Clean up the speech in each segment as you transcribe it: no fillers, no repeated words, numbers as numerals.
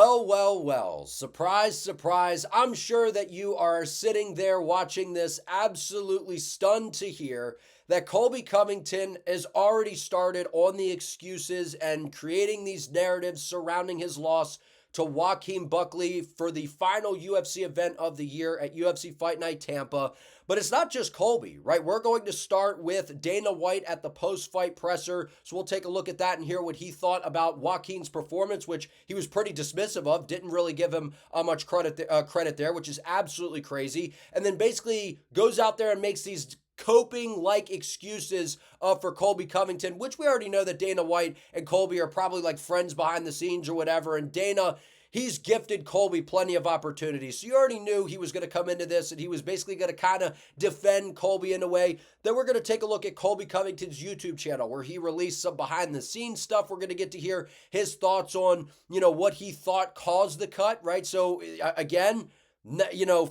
Well, well, well. Surprise, surprise. I'm sure that you are sitting there watching this absolutely stunned to hear that Colby Covington has already started on the excuses and creating these narratives surrounding his loss to Joaquin Buckley for the final UFC event of the year at UFC Fight Night Tampa. But it's not just Colby, right? We're going to start with Dana White at the post-fight presser. So we'll take a look at that and hear what he thought about Joaquin's performance, which he was pretty dismissive of, didn't really give him much credit there, which is absolutely crazy. And then basically goes out there and makes these coping like excuses for Colby Covington, which we already know that Dana White and Colby are probably like friends behind the scenes or whatever. And Dana, he's gifted Colby plenty of opportunities. So you already knew he was going to come into this and he was basically going to kind of defend Colby in a way. Then we're going to take a look at Colby Covington's YouTube channel where he released some behind the scenes stuff. We're going to get to hear his thoughts on, what he thought caused the cut, right? So again,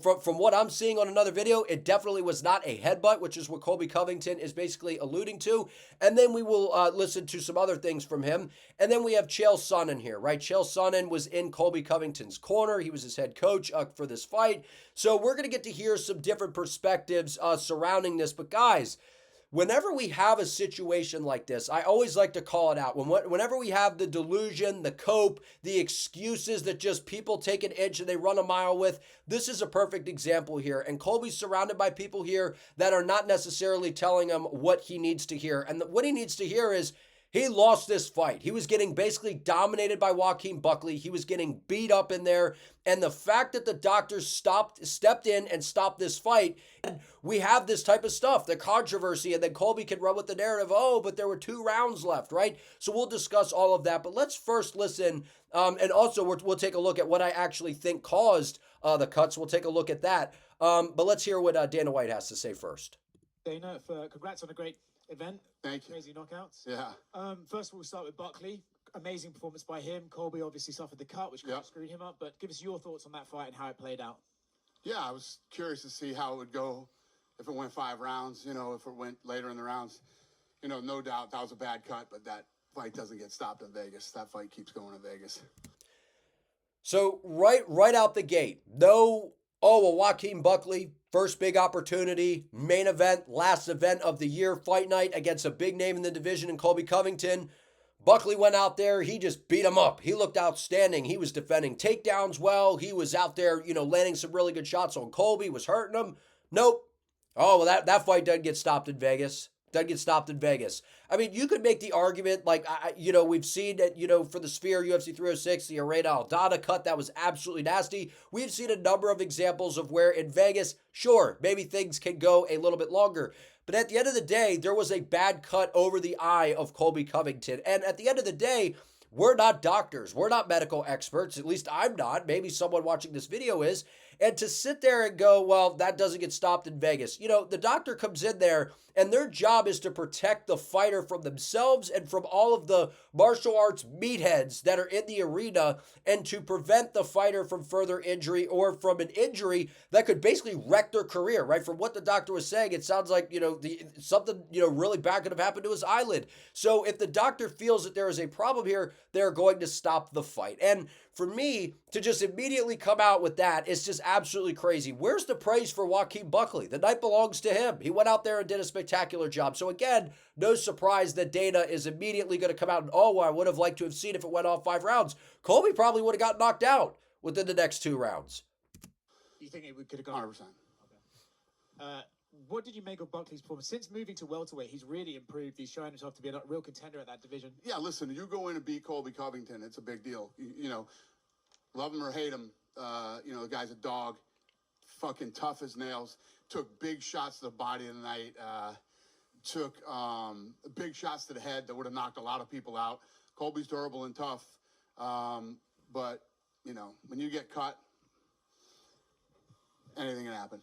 from what I'm seeing on another video, it definitely was not a headbutt, which is what Colby Covington is basically alluding to. And then we will listen to some other things from him. And then we have Chael Sonnen here, right? Chael Sonnen was in Colby Covington's corner. He was his head coach for this fight. So we're going to get to hear some different perspectives surrounding this. But guys, whenever we have a situation like this, I always like to call it out. Whenever we have the delusion, the cope, the excuses that just people take an inch and they run a mile with, this is a perfect example here. And Colby's surrounded by people here that are not necessarily telling him what he needs to hear. And what he needs to hear is, he lost this fight. He was getting basically dominated by Joaquin Buckley. He was getting beat up in there. And the fact that the doctors stepped in and stopped this fight, we have this type of stuff, the controversy, and then Colby can run with the narrative, oh, but there were 2 rounds left, right? So we'll discuss all of that. But let's first listen, and also we'll take a look at what I actually think caused the cuts. We'll take a look at that. But let's hear what Dana White has to say first. Dana, congrats on a great event. Thank you. Crazy knockouts. Yeah. First of all, we'll start with Buckley. Amazing performance by him. Colby obviously suffered the cut, which kind of screwed him up. But give us your thoughts on that fight and how it played out. Yeah, I was curious to see how it would go if it went 5 rounds, if it went later in the rounds. No doubt that was a bad cut, but that fight doesn't get stopped in Vegas. That fight keeps going in Vegas. So right out the gate, Joaquin Buckley, first big opportunity, main event, last event of the year, fight night against a big name in the division in Colby Covington. Buckley went out there. He just beat him up. He looked outstanding. He was defending takedowns well. He was out there, landing some really good shots on Colby, was hurting him. Nope. Oh, well, that fight doesn't get stopped in Vegas. Doesn't get stopped in Vegas. I mean, you could make the argument, like, we've seen that, for the Sphere UFC 306, the Arena Aldana cut, that was absolutely nasty. We've seen a number of examples of where in Vegas, sure, maybe things can go a little bit longer. But at the end of the day, there was a bad cut over the eye of Colby Covington. And at the end of the day, we're not doctors. We're not medical experts. At least I'm not. Maybe someone watching this video is. And to sit there and go, well, that doesn't get stopped in Vegas. The doctor comes in there and their job is to protect the fighter from themselves and from all of the martial arts meatheads that are in the arena and to prevent the fighter from further injury or from an injury that could basically wreck their career, right? From what the doctor was saying, it sounds like, something, really bad could have happened to his eyelid. So if the doctor feels that there is a problem here, they're going to stop the fight. And for me, to just immediately come out with that is just absolutely crazy. Where's the praise for Joaquin Buckley? The night belongs to him. He went out there and did a spectacular job. So again, no surprise that Dana is immediately going to come out and, I would have liked to have seen if it went off 5 rounds. Colby probably would have got knocked out within the next 2 rounds. You think it could have gone? 100%. Okay. What did you make of Buckley's performance? Since moving to welterweight, he's really improved. He's shown himself to be a real contender at that division. Yeah, listen, you go in and beat Colby Covington, it's a big deal. Love him or hate him, the guy's a dog, fucking tough as nails, took big shots to the body of the night, took big shots to the head that would have knocked a lot of people out. Colby's durable and tough, but, when you get cut, anything can happen.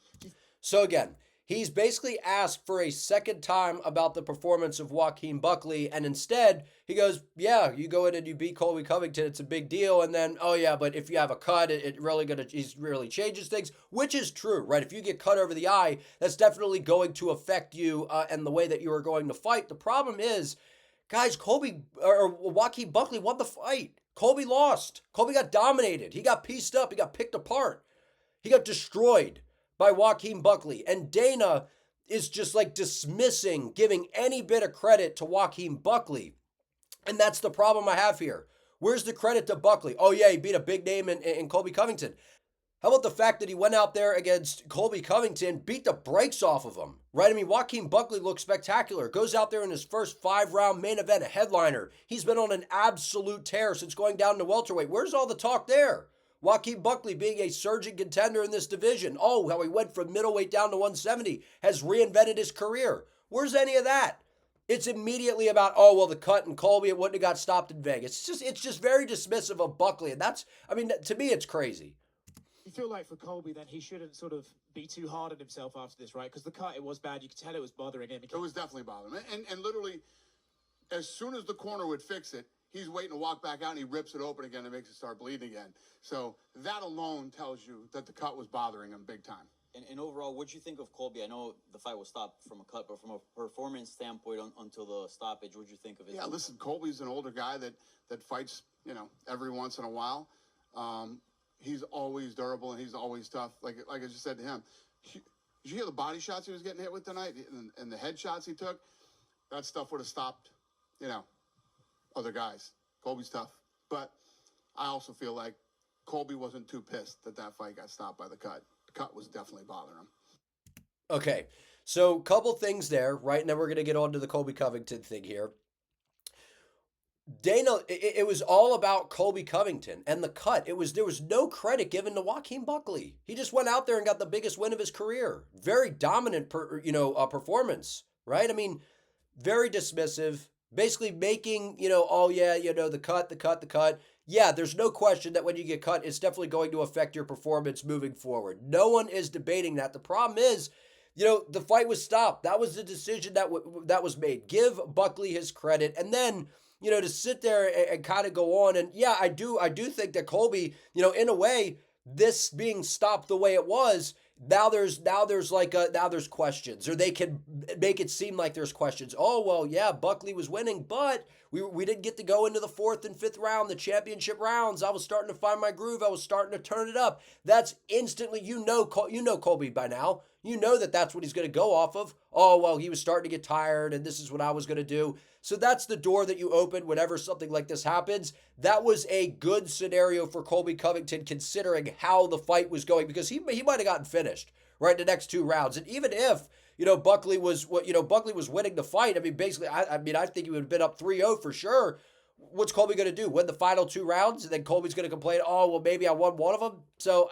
So again, he's basically asked for a second time about the performance of Joaquin Buckley, and instead he goes, yeah, you go in and you beat Colby Covington, it's a big deal, and then, but if you have a cut, it really changes things, which is true, right? If you get cut over the eye, that's definitely going to affect you and the way that you are going to fight. The problem is, guys, Joaquin Buckley won the fight. Colby lost. Colby got dominated. He got pieced up. He got picked apart. He got destroyed by Joaquin Buckley. And Dana is just like dismissing, giving any bit of credit to Joaquin Buckley. And that's the problem I have here. Where's the credit to Buckley? Oh, yeah, he beat a big name in Colby Covington. How about the fact that he went out there against Colby Covington, beat the brakes off of him, right? I mean, Joaquin Buckley looks spectacular. Goes out there in his first 5-round main event, a headliner. He's been on an absolute tear since going down to welterweight. Where's all the talk there? Joaquin Buckley being a surging contender in this division. Oh, how he went from middleweight down to 170, has reinvented his career. Where's any of that? It's immediately about, oh, well, the cut and Colby, it wouldn't have got stopped in Vegas. It's just very dismissive of Buckley. And that's, I mean, to me, it's crazy. You feel like for Colby, then he shouldn't sort of be too hard on himself after this, right? Because the cut, it was bad. You could tell it was bothering him. It was definitely bothering him. And literally, as soon as the corner would fix it, he's waiting to walk back out and he rips it open again and makes it start bleeding again. So that alone tells you that the cut was bothering him big time. And overall, what'd you think of Colby? I know the fight was stopped from a cut, but from a performance standpoint until the stoppage, what'd you think of it? Yeah, listen, Colby's an older guy that fights, every once in a while. He's always durable and he's always tough. Like I just said to him, did you hear the body shots he was getting hit with tonight and the head shots he took? That stuff would have stopped, other guys. Colby's tough. But I also feel like Colby wasn't too pissed that fight got stopped by the cut. The cut was definitely bothering him. Okay, so couple things there, right? And then we're going to get on to the Colby Covington thing here. Dana, it was all about Colby Covington and the cut. There was no credit given to Joaquin Buckley. He just went out there and got the biggest win of his career. Very dominant, performance, right? I mean, very dismissive, basically making, oh yeah, the cut. Yeah, there's no question that when you get cut, it's definitely going to affect your performance moving forward. No one is debating that. The problem is, the fight was stopped. That was the decision that was made. Give Buckley his credit, and then, to sit there and kind of go on. And yeah, I do think that Colby, in a way, this being stopped the way it was, now there's questions, or they can make it seem like there's questions. Oh, well, yeah, Buckley was winning, but we didn't get to go into the 4th and 5th round, the championship rounds. I was starting to find my groove. I was starting to turn it up. That's instantly, Colby by now. You know that's what he's going to go off of. Oh, well, he was starting to get tired, and this is what I was going to do. So that's the door that you open whenever something like this happens. That was a good scenario for Colby Covington, considering how the fight was going, because he might have gotten finished right in the next 2 rounds. And even if, Buckley was winning the fight, I mean, basically, I think he would have been up 3-0 for sure. What's Colby going to do? Win the final 2 rounds? And then Colby's going to complain, oh, well, maybe I won one of them. So,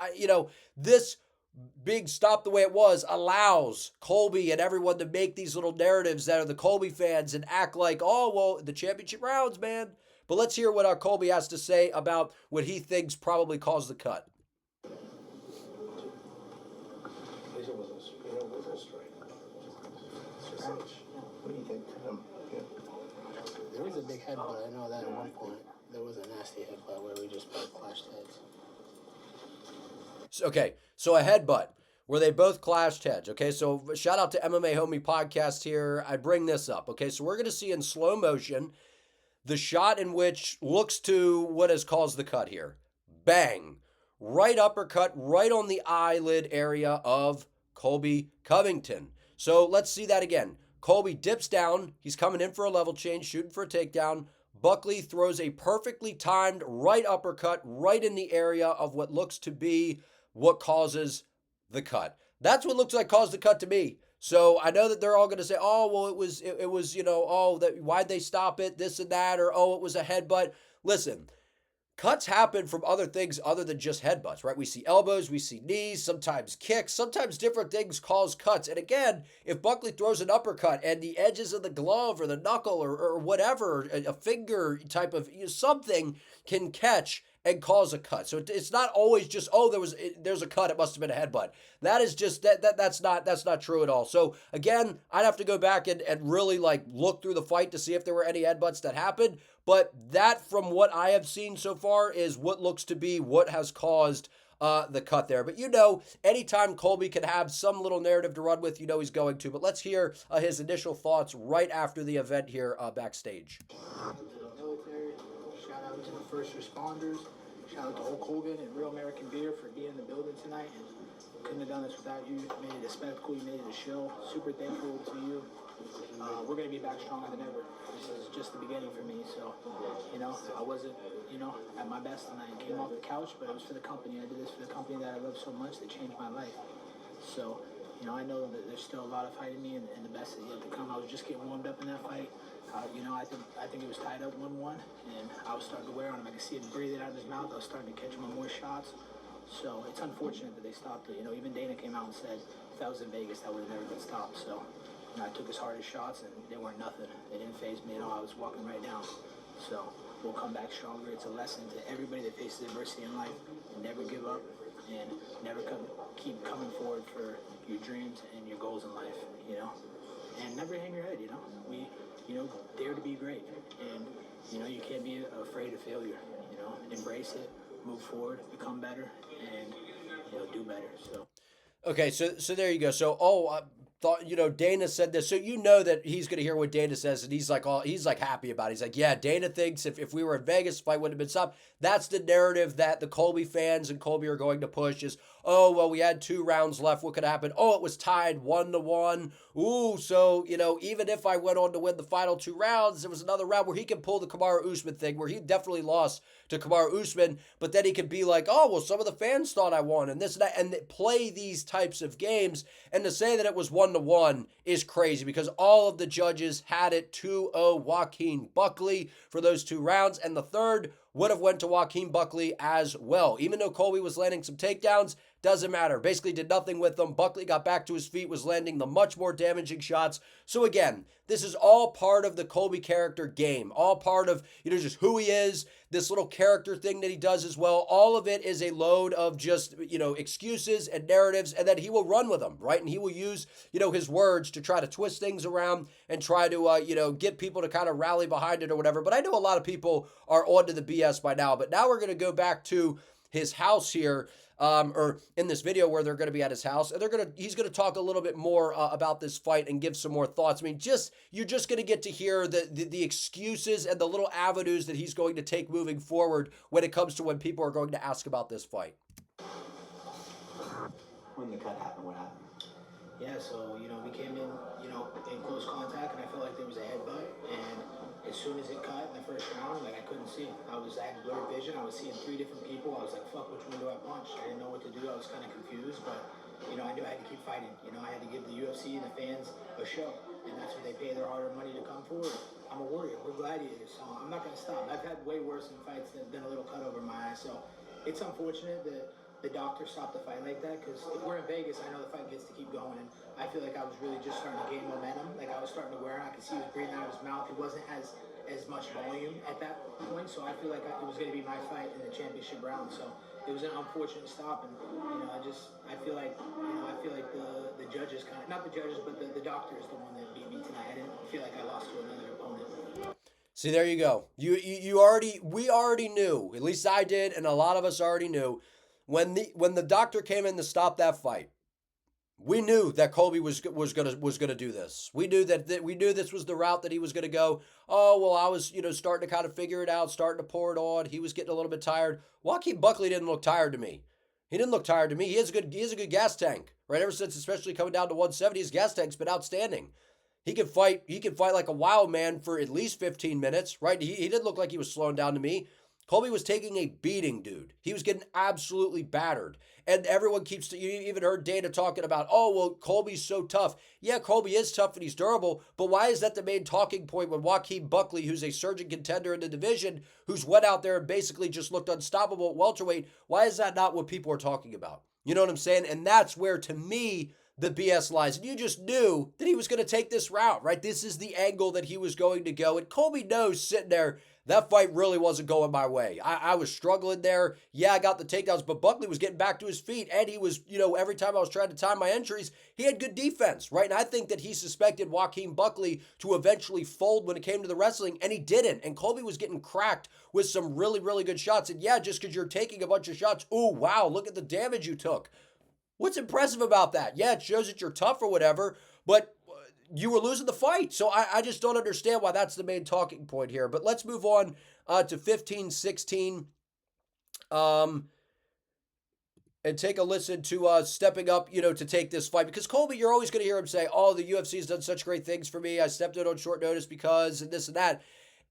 this big stop the way it was allows Colby and everyone to make these little narratives that are the Colby fans and act like, oh, well, the championship rounds, man. But let's hear what our Colby has to say about what he thinks probably caused the cut. What do you think? There was a big headbutt. I know that at one point. There was a nasty headbutt where we just both clashed heads. Okay, so a headbutt where they both clashed heads. Okay, so shout out to MMA Homie Podcast here. I bring this up. Okay, so we're going to see in slow motion the shot in which looks to what has caused the cut here. Bang. Right uppercut right on the eyelid area of Colby Covington. So let's see that again. Colby dips down. He's coming in for a level change, shooting for a takedown. Buckley throws a perfectly timed right uppercut right in the area of what looks to be what causes the cut. That's what looks like caused the cut to me. So I know that they're all going to say, oh, well, it was, why'd they stop it, this and that, or, oh, it was a headbutt. Listen, cuts happen from other things other than just headbutts, right? We see elbows, we see knees, sometimes kicks, sometimes different things cause cuts. And again, if Buckley throws an uppercut and the edges of the glove or the knuckle or whatever, a finger type of something can catch and cause a cut. So it's not always just, oh, there's a cut, it must have been a headbutt. That is just, that's not true at all. So again, I'd have to go back and really look through the fight to see if there were any headbutts that happened. But that, from what I have seen so far, is what looks to be what has caused the cut there. But anytime Colby can have some little narrative to run with, he's going to. But let's hear his initial thoughts right after the event here backstage. Military, shout out to the first responders. Shout out to Hulk Hogan and Real American Beer for being in the building tonight. And couldn't have done this without you. You made it a spectacle. You made it a show. Super thankful to you. We're going to be back stronger than ever. This is just the beginning for me. So, I wasn't, at my best tonight. I came off the couch, but it was for the company. I did this for the company that I love so much that changed my life. So, I know that there's still a lot of fight in me, and the best is yet to come. I was just getting warmed up in that fight. I think it was tied up 1-1, and I was starting to wear on him. I could see him breathing out of his mouth. I was starting to catch him on more shots. So it's unfortunate that they stopped it. Even Dana came out and said if that was in Vegas, that would have never been stopped. So I took his hardest shots, and they weren't nothing. They didn't faze me at all. I was walking right down. So we'll come back stronger. It's a lesson to everybody that faces adversity in life. Never give up, and keep coming forward for your dreams and your goals in life, And never hang your head, dare to be great. And, you can't be afraid of failure, Embrace it, move forward, become better, and, do better, so. Okay, so there you go. So, I thought, Dana said this. So that he's going to hear what Dana says, and he's like happy about it. He's like, yeah, Dana thinks if we were in Vegas, the fight wouldn't have been stopped. That's the narrative that the Colby fans and Colby are going to push is, oh, well, we had 2 rounds left. What could happen? Oh, it was tied 1-1. Ooh, so, even if I went on to win the final 2 rounds, there was another round where he could pull the Kamaru Usman thing, where he definitely lost to Kamaru Usman, but then he could be like, oh, well, some of the fans thought I won, and this and that, and play these types of games. And to say that it was 1-1 is crazy, because all of the judges had it 2-0 Joaquin Buckley for those 2 rounds, and the third would have went to Joaquin Buckley as well. Even though Colby was landing some takedowns, doesn't matter. Basically did nothing with them. Buckley got back to his feet, was landing the much more damaging shots. So again, this is all part of the Colby character game. All part of, just who he is, this little character thing that he does as well. All of it is a load of just, excuses and narratives, and then he will run with them, right? And he will use, his words to try to twist things around and try to, get people to kind of rally behind it or whatever. But I know a lot of people are onto the BS by now. But now we're going to go back to his house here, or in this video where they're going to be at his house, and he's going to talk a little bit more about this fight and give some more thoughts. I mean, you're just going to get to hear the excuses and the little avenues that he's going to take moving forward when it comes to when people are going to ask about this fight. When the cut happened, what happened? Yeah, so, we came in, in close contact, and I felt like there was a headbutt, and as soon as it cut in the first round, I couldn't see. I had blurred vision. I was seeing 3 different people. I was like, fuck, which one do I punch? I didn't know what to do. I was kind of confused, but, I knew I had to keep fighting. I had to give the UFC and the fans a show, and that's what they pay their hard-earned money to come forward. I'm a warrior. We're gladiators, so I'm not going to stop. I've had way worse in fights than a little cut over my eye, so it's unfortunate that the doctor stopped the fight like that, because if we're in Vegas, I know the fight gets to keep going, and I feel like I was really just starting to gain momentum. Like, I was starting to wear it. I could see he was breathing out of his mouth. It wasn't as much volume at that point, so I feel like it was going to be my fight in the championship round. So it was an unfortunate stop, and I feel like the judges not the judges, but the doctor is the one that beat me tonight. I didn't feel like I lost to another opponent. See, there you go. We already knew, at least I did, and a lot of us already knew, when the doctor came in to stop that fight, we knew that Colby was gonna do this. We knew this was the route that he was gonna go. Oh, well, I was starting to kind of figure it out, starting to pour it on. He was getting a little bit tired. Joaquin Buckley didn't look tired to me. He didn't look tired to me. He has a good gas tank, right? Ever since, especially coming down to 170, his gas tank's been outstanding. He can fight like a wild man for at least 15 minutes, right? He didn't look like he was slowing down to me. Colby was taking a beating, dude. He was getting absolutely battered. And everyone you even heard Dana talking about, oh, well, Colby's so tough. Yeah, Colby is tough and he's durable, but why is that the main talking point when Joaquin Buckley, who's a surging contender in the division, who's went out there and basically just looked unstoppable at welterweight, why is that not what people are talking about? You know what I'm saying? And that's where, to me, the BS lies. And you just knew that he was going to take this route, right? This is the angle that he was going to go. And Colby knows sitting there, that fight really wasn't going my way. I was struggling there. Yeah, I got the takedowns, but Buckley was getting back to his feet, and he was, every time I was trying to time my entries, he had good defense, right? And I think that he suspected Joaquin Buckley to eventually fold when it came to the wrestling, and he didn't. And Colby was getting cracked with some really, really good shots. And yeah, just because you're taking a bunch of shots, ooh, wow, look at the damage you took. What's impressive about that? Yeah, it shows that you're tough or whatever, but you were losing the fight. So I just don't understand why that's the main talking point here. But let's move on to 15-16. And take a listen to stepping up, to take this fight. Because Colby, you're always going to hear him say, oh, the UFC has done such great things for me. I stepped in on short notice because, and this and that.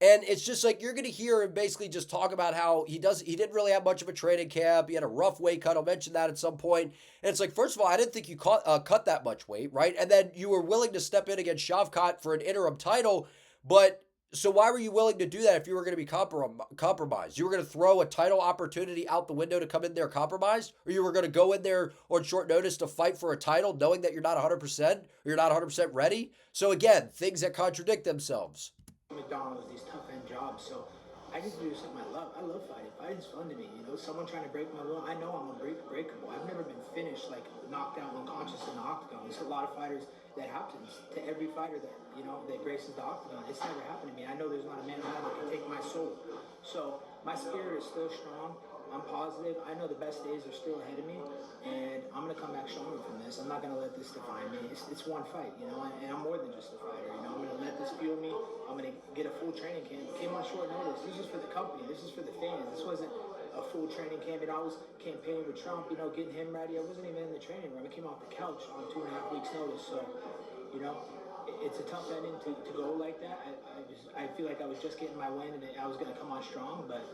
And it's just like, you're going to hear him basically just talk about how he didn't really have much of a training camp. He had a rough weight cut. I'll mention that at some point. And it's like, first of all, I didn't think you cut that much weight, right? And then you were willing to step in against Shavkat for an interim title. But so why were you willing to do that if you were going to be compromised? You were going to throw a title opportunity out the window to come in there compromised? Or you were going to go in there on short notice to fight for a title knowing that you're not 100% or you're not 100% ready? So again, things that contradict themselves. McDonald's, these tough end jobs, so I get to do something I love. I love fighting. Fighting's fun to me, Someone trying to break my will, I know I'm unbreakable. I've never been finished, like knocked out unconscious in the octagon. There's a lot of fighters that happens to every fighter that, that graces the octagon. It's never happened to me. I know there's not a man alive that can take my soul. So my spirit is still strong. I'm positive. I know the best days are still ahead of me, and I'm going to come back stronger from this. I'm not going to let this define me. It's one fight, and I'm more than just a fighter, I'm going to let this fuel me. I'm going to get a full training camp. Came on short notice. This is for the company. This is for the fans. This wasn't a full training camp. I was campaigning with Trump, getting him ready. I wasn't even in the training room. I came off the couch on 2.5 weeks notice. So, it's a tough ending to go like that. I feel like I was just getting my win and I was going to come on strong, but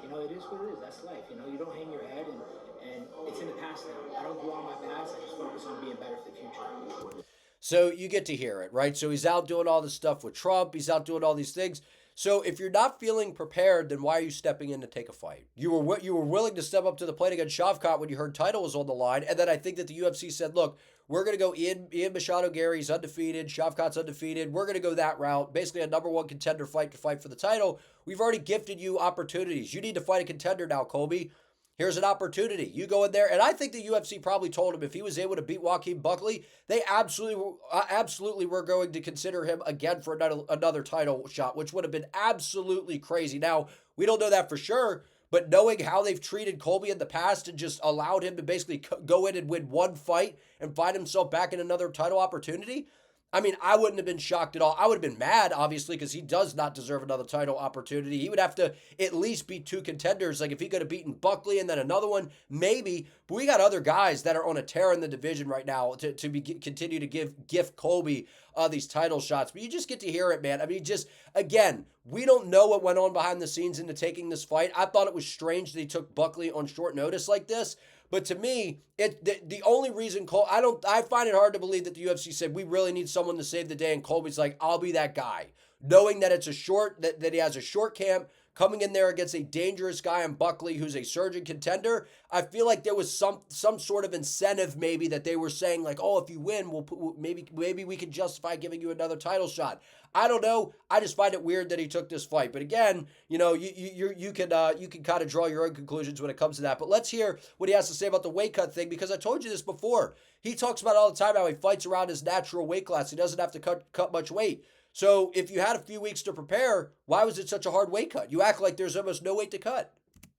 it is what it is. That's life. You don't hang your head, and it's in the past now. I don't dwell on my past. I just focus on being better for the future. So you get to hear it, right? So he's out doing all this stuff with Trump. He's out doing all these things. So if you're not feeling prepared, then why are you stepping in to take a fight? You were willing to step up to the plate against Shavkat when you heard title was on the line, and then I think that the UFC said, look, we're going to go Ian Machado Gary's undefeated, Shavkat's undefeated. We're going to go that route, basically a number one contender fight to fight for the title. We've already gifted you opportunities. You need to fight a contender now, Colby. Here's an opportunity. You go in there, and I think the UFC probably told him if he was able to beat Joaquin Buckley, they absolutely were going to consider him again for another title shot, which would have been absolutely crazy. Now, we don't know that for sure, but knowing how they've treated Colby in the past and just allowed him to basically go in and win one fight and find himself back in another title opportunity, I mean, I wouldn't have been shocked at all. I would have been mad, obviously, because he does not deserve another title opportunity. He would have to at least beat two contenders. Like if he could have beaten Buckley and then another one, maybe. But we got other guys that are on a tear in the division right now to continue to gift Colby these title shots. But you just get to hear it, man. I mean, just, again, we don't know what went on behind the scenes into taking this fight. I thought it was strange that he took Buckley on short notice like this. But to me, the only reason I find it hard to believe that the UFC said we really need someone to save the day, and Colby's like, I'll be that guy, knowing that it's that he has a short camp coming in there against a dangerous guy in Buckley who's a surging contender. I feel like there was some sort of incentive maybe that they were saying like, oh, if you win, maybe we can justify giving you another title shot. I don't know. I just find it weird that he took this fight. But again, you can kind of draw your own conclusions when it comes to that. But let's hear what he has to say about the weight cut thing, because I told you this before. He talks about all the time how he fights around his natural weight class. He doesn't have to cut much weight. So if you had a few weeks to prepare, why was it such a hard weight cut? You act like there's almost no weight to cut.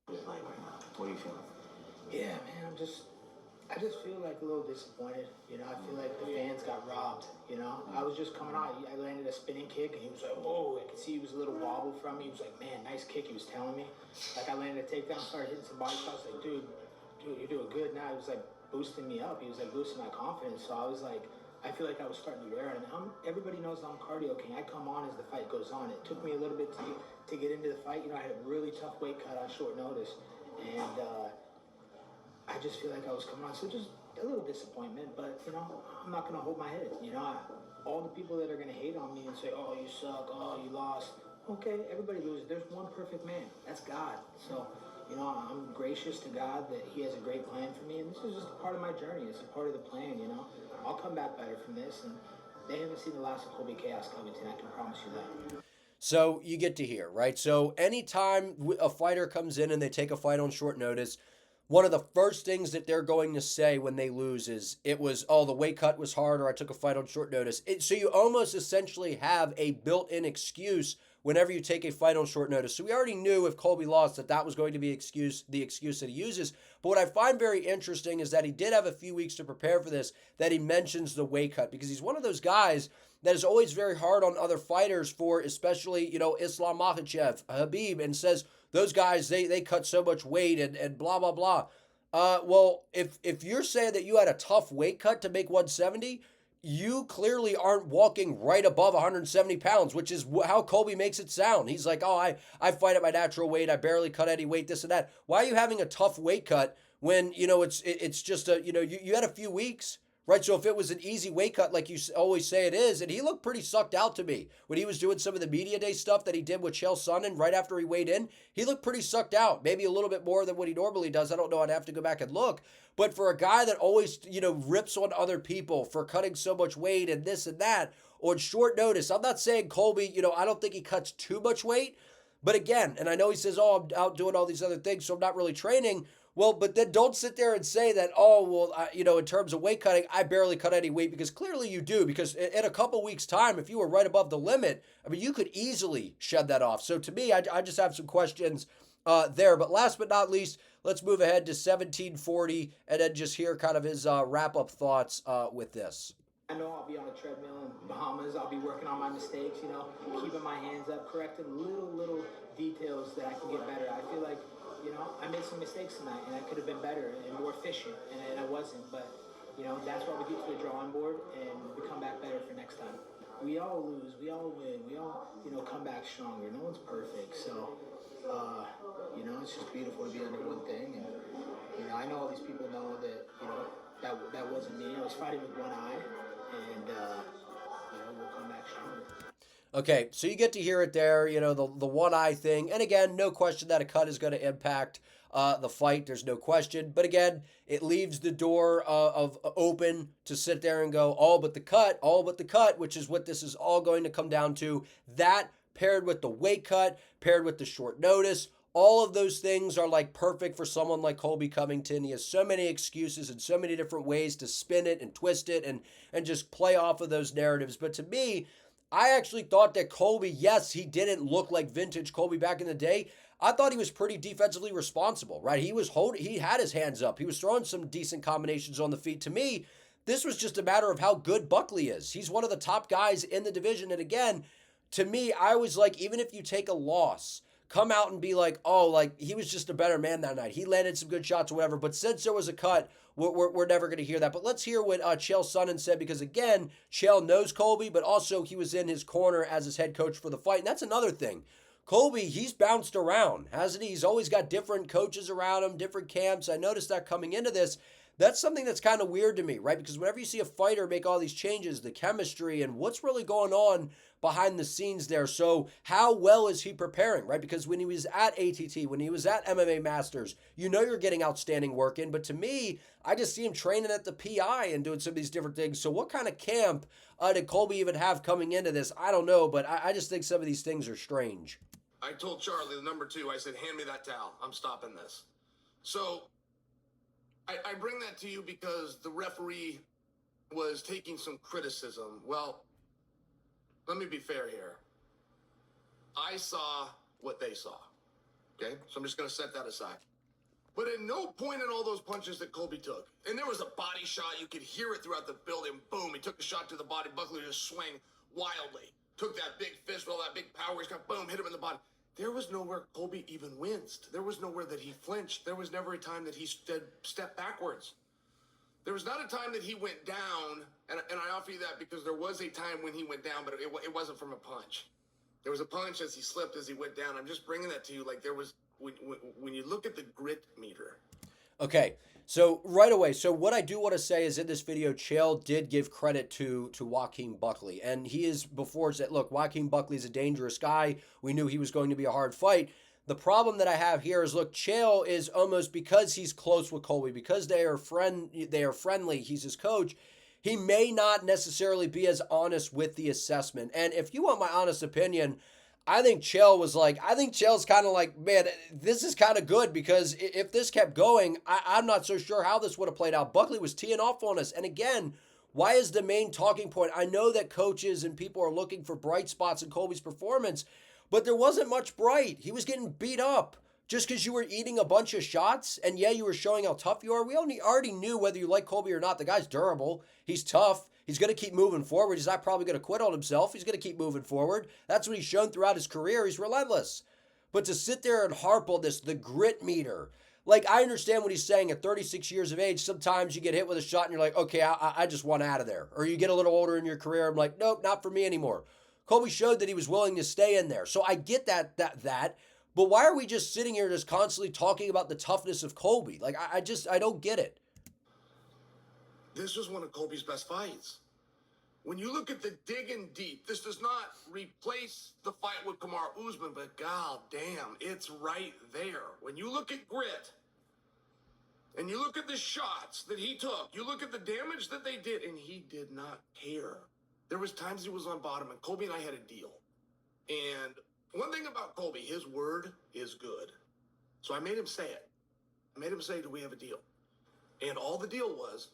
What do you feel? Yeah, man, I just feel like a little disappointed. I feel like the fans got robbed. I was just coming out. I landed a spinning kick, and he was like, whoa. I could see he was a little wobble from me. He was like, man, nice kick. He was telling me. Like, I landed a takedown, started hitting some body shots. Like, dude, you're doing good now. He was like boosting me up. He was like boosting my confidence. So I was like, I feel like I was starting to wear it. And everybody knows I'm cardio king. I come on as the fight goes on. It took me a little bit to get into the fight. I had a really tough weight cut on short notice. And I just feel like I was coming on. So just a little disappointment. But, I'm not going to hold my head. All the people that are going to hate on me and say, oh, you suck. Oh, you lost. Okay, everybody loses. There's one perfect man. That's God. So, I'm gracious to God that he has a great plan for me. And this is just a part of my journey. It's a part of the plan, I'll come back better from this, and they haven't seen the last of Colby Chaos Covington, I can promise you that. So you get to hear, right? So anytime a fighter comes in and they take a fight on short notice, one of the first things that they're going to say when they lose is, the weight cut was hard, or I took a fight on short notice. So you almost essentially have a built-in excuse whenever you take a fight on short notice. So we already knew if Colby lost that was going to be the excuse that he uses. But what I find very interesting is that he did have a few weeks to prepare for this, that he mentions the weight cut, because he's one of those guys that is always very hard on other fighters for, especially, Islam Makhachev, Habib, and says those guys, they cut so much weight and blah, blah, blah. Well, if you're saying that you had a tough weight cut to make 170, you clearly aren't walking right above 170 pounds, which is how Colby makes it sound. He's like, oh, I fight at my natural weight. I barely cut any weight, this and that. Why are you having a tough weight cut when, it's just you had a few weeks, right? So if it was an easy weight cut, like you always say it is, and he looked pretty sucked out to me when he was doing some of the media day stuff that he did with Chael Sonnen right after he weighed in, he looked pretty sucked out, maybe a little bit more than what he normally does. I don't know. I'd have to go back and look. But for a guy that always, rips on other people for cutting so much weight and this and that on short notice, I'm not saying Colby, I don't think he cuts too much weight. But again, and I know he says, oh, I'm out doing all these other things, so I'm not really training. Well, but then don't sit there and say that, oh, well, in terms of weight cutting, I barely cut any weight, because clearly you do, because in a couple weeks' time, if you were right above the limit, I mean, you could easily shed that off. So to me, I just have some questions there. But last but not least, let's move ahead to 1740 and then just hear kind of his wrap-up thoughts with this. I know I'll be on a treadmill in Bahamas. I'll be working on my mistakes, keeping my hands up, correcting little details that I can get better. I feel like, I made some mistakes tonight, and I could have been better and more efficient, and I wasn't. But, that's why we get to the drawing board, and we come back better for next time. We all lose. We all win. We all, come back stronger. No one's perfect. So, it's just beautiful to be under one thing. And, I know all these people know that, that wasn't me. I was fighting with one eye, and, we'll come back stronger. Okay, so you get to hear it there, the one eye thing. And again, no question that a cut is going to impact the fight. There's no question. But again, it leaves the door of open to sit there and go, all but the cut, which is what this is all going to come down to. That paired with the weight cut, paired with the short notice, all of those things are like perfect for someone like Colby Covington. He has so many excuses and so many different ways to spin it and twist it and just play off of those narratives. But to me, I actually thought that Colby, yes, he didn't look like vintage Colby back in the day. I thought he was pretty defensively responsible, right? He had his hands up. He was throwing some decent combinations on the feet. To me, this was just a matter of how good Buckley is. He's one of the top guys in the division. And again, to me, I was like, even if you take a loss, come out and be like, oh, like he was just a better man that night. He landed some good shots or whatever. But since there was a cut, we're never going to hear that. But let's hear what Chael Sonnen said, because again, Chael knows Colby, but also he was in his corner as his head coach for the fight. And that's another thing. Colby, he's bounced around, hasn't he? He's always got different coaches around him, different camps. I noticed that coming into this. That's something that's kind of weird to me, right? Because whenever you see a fighter make all these changes, the chemistry and what's really going on behind the scenes there. So how well is he preparing, right? Because when he was at ATT, when he was at MMA Masters, you're getting outstanding work in. But to me, I just see him training at the PI and doing some of these different things. So what kind of camp did Colby even have coming into this? I don't know, but I just think some of these things are strange. I told Charlie, the number 2, I said, hand me that towel. I'm stopping this. So I bring that to you because the referee was taking some criticism. Well, let me be fair here. I saw what they saw, okay? So I'm just going to set that aside. But at no point in all those punches that Colby took, and there was a body shot, you could hear it throughout the building, boom, he took a shot to the body, Buckley just swung wildly, took that big fist with all that big power, he's got, boom, hit him in the body. There was nowhere Colby even winced. There was nowhere that he flinched. There was never a time that he stepped backwards. There was not a time that he went down, and I offer you that because there was a time when he went down, but it wasn't from a punch. There was a punch as he slipped, as he went down. I'm just bringing that to you. Like there was, when you look at the grit meter. Okay, so right away, so what I do want to say is in this video, Chael did give credit to Joaquin Buckley. And he is, before said, look, Joaquin Buckley is a dangerous guy. We knew he was going to be a hard fight. The problem that I have here is, look, Chael is almost, because he's close with Colby, because they are friendly, he's his coach, he may not necessarily be as honest with the assessment. And if you want my honest opinion, I think Chael's kind of like, man, this is kind of good, because if this kept going, I'm not so sure how this would have played out. Buckley was teeing off on us. And again, why is the main talking point? I know that coaches and people are looking for bright spots in Colby's performance, but there wasn't much bright. He was getting beat up just because you were eating a bunch of shots, and yeah, you were showing how tough you are. We already knew whether you like Colby or not. The guy's durable. He's tough. He's going to keep moving forward. He's not probably going to quit on himself. He's going to keep moving forward. That's what he's shown throughout his career. He's relentless. But to sit there and harp on this, the grit meter, like, I understand what he's saying. At 36 years of age, sometimes you get hit with a shot and you're like, okay, I just want out of there. Or you get a little older in your career. I'm like, nope, not for me anymore. Colby showed that he was willing to stay in there. So I get that. But why are we just sitting here just constantly talking about the toughness of Colby? Like, I don't get it. This was one of Colby's best fights. When you look at the digging deep, this does not replace the fight with Kamaru Usman, but god damn, it's right there. When you look at grit, and you look at the shots that he took, you look at the damage that they did, and he did not care. There was times he was on bottom, and Colby and I had a deal. And one thing about Colby, his word is good. So I made him say it. I made him say, do we have a deal? And all the deal is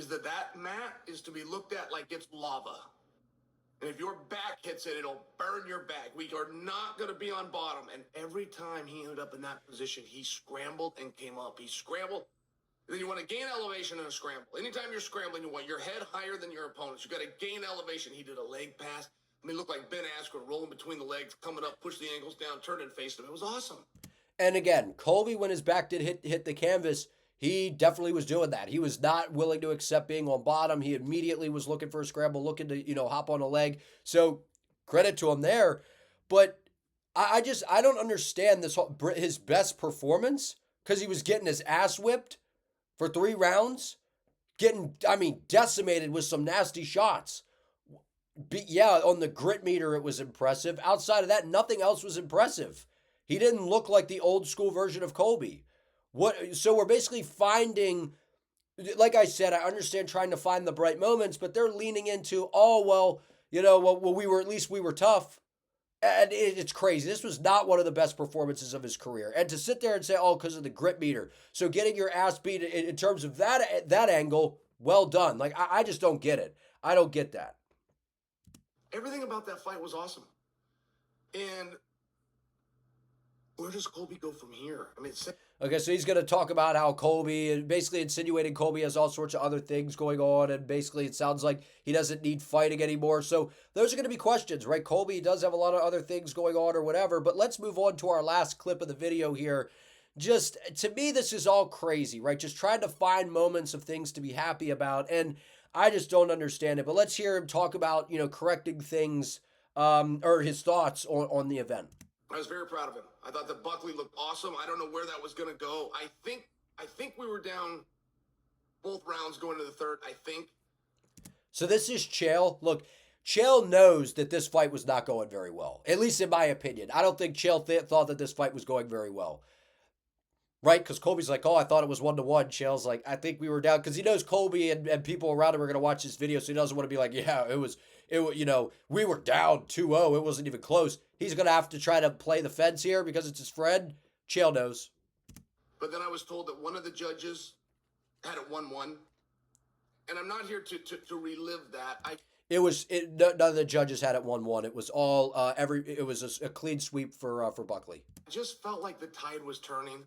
that mat is to be looked at like it's lava. And if your back hits it, it'll burn your back. We are not going to be on bottom. And every time he ended up in that position, he scrambled and came up. He scrambled. Then you want to gain elevation in a scramble. Anytime you're scrambling, you want your head higher than your opponents. You got to gain elevation. He did a leg pass. I mean, looked like Ben Askren rolling between the legs, coming up, push the ankles down, turn and face him. It was awesome. And again, Colby, when his back did hit the canvas, he definitely was doing that. He was not willing to accept being on bottom. He immediately was looking for a scramble, looking to, hop on a leg. So credit to him there. But I don't understand his best performance, because he was getting his ass whipped for 3 rounds, decimated with some nasty shots. Yeah, on the grit meter, it was impressive. Outside of that, nothing else was impressive. He didn't look like the old school version of Colby. So we're basically finding, like I said, I understand trying to find the bright moments, but they're leaning into, we were tough. And it's crazy. This was not one of the best performances of his career. And to sit there and say, because of the grit meter. So getting your ass beat in terms of that angle, well done. Like, I just don't get it. I don't get that. Everything about that fight was awesome. And where does Colby go from here? Okay, so he's going to talk about how Colby, basically insinuating Colby has all sorts of other things going on, and basically it sounds like he doesn't need fighting anymore. So those are going to be questions, right? Colby does have a lot of other things going on or whatever, but let's move on to our last clip of the video here. Just, to me, this is all crazy, right? Just trying to find moments of things to be happy about, and I just don't understand it. But let's hear him talk about, correcting things, or his thoughts on the event. I was very proud of him. I thought that Buckley looked awesome. I don't know where that was going to go. I think we were down both rounds going to the third, I think. So this is Chael. Look, Chael knows that this fight was not going very well, at least in my opinion. I don't think Chael thought that this fight was going very well. Right? Because Colby's like, I thought it was 1-1. Chael's like, I think we were down. Because he knows Colby and people around him are going to watch this video, so he doesn't want to be like, we were down 2-0. It wasn't even close. He's going to have to try to play the fence here because it's his friend. Chael knows. But then I was told that one of the judges had it 1-1. And I'm not here to relive that. None of the judges had it 1-1. It was all, it was a clean sweep for Buckley. I just felt like the tide was turning.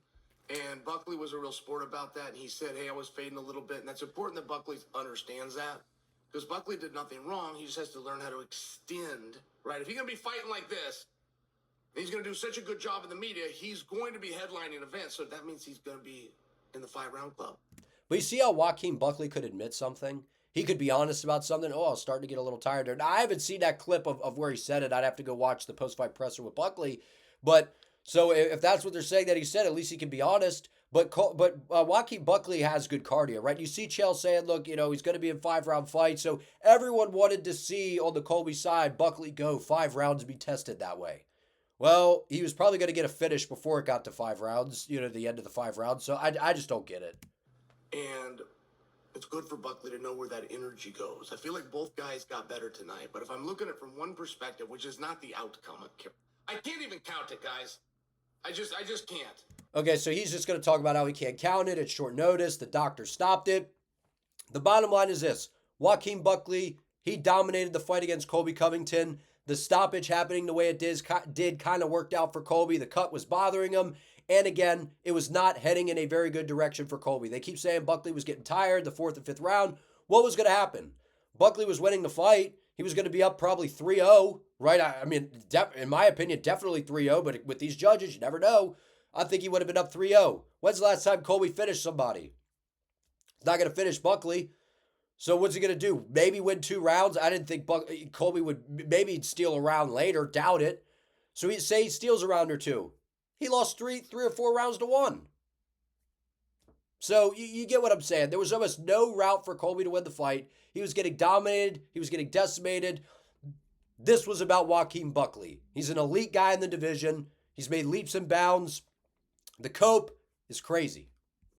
And Buckley was a real sport about that. And he said, hey, I was fading a little bit. And that's important that Buckley understands that. Because Buckley did nothing wrong. He just has to learn how to extend, right? If he's going to be fighting like this, and he's going to do such a good job in the media, he's going to be headlining events. So that means he's going to be in the 5-round club. But you see how Joaquin Buckley could admit something? He could be honest about something. I was starting to get a little tired there. Now, I haven't seen that clip of where he said it. I'd have to go watch the post-fight presser with Buckley. But so if that's what they're saying that he said, at least he can be honest. But Joaquin Buckley has good cardio, right? You see Chael saying, look, he's going to be in 5-round fights. So everyone wanted to see on the Colby side, Buckley go 5 rounds, be tested that way. Well, he was probably going to get a finish before it got to 5 rounds, the end of the 5 rounds. So I just don't get it. And it's good for Buckley to know where that energy goes. I feel like both guys got better tonight. But if I'm looking at it from one perspective, which is not the outcome, I can't even count it, guys. I just can't. Okay, so he's just going to talk about how he can't count it. It's short notice. The doctor stopped it. The bottom line is this. Joaquin Buckley, he dominated the fight against Colby Covington. The stoppage happening the way it did kind of worked out for Colby. The cut was bothering him. And again, it was not heading in a very good direction for Colby. They keep saying Buckley was getting tired the 4th and 5th round. What was going to happen? Buckley was winning the fight. He was going to be up probably 3-0, right? I mean, in my opinion, definitely 3-0, but with these judges, you never know. I think he would have been up 3-0. When's the last time Colby finished somebody? He's not going to finish Buckley. So what's he going to do? Maybe win 2 rounds? I didn't think Colby would. Maybe he'd steal a round later. Doubt it. So he steals a round or 2. He lost 3 or 4 rounds to 1. So you get what I'm saying. There was almost no route for Colby to win the fight. He was getting dominated. He was getting decimated. This was about Joaquin Buckley. He's an elite guy in the division. He's made leaps and bounds. The cope is crazy.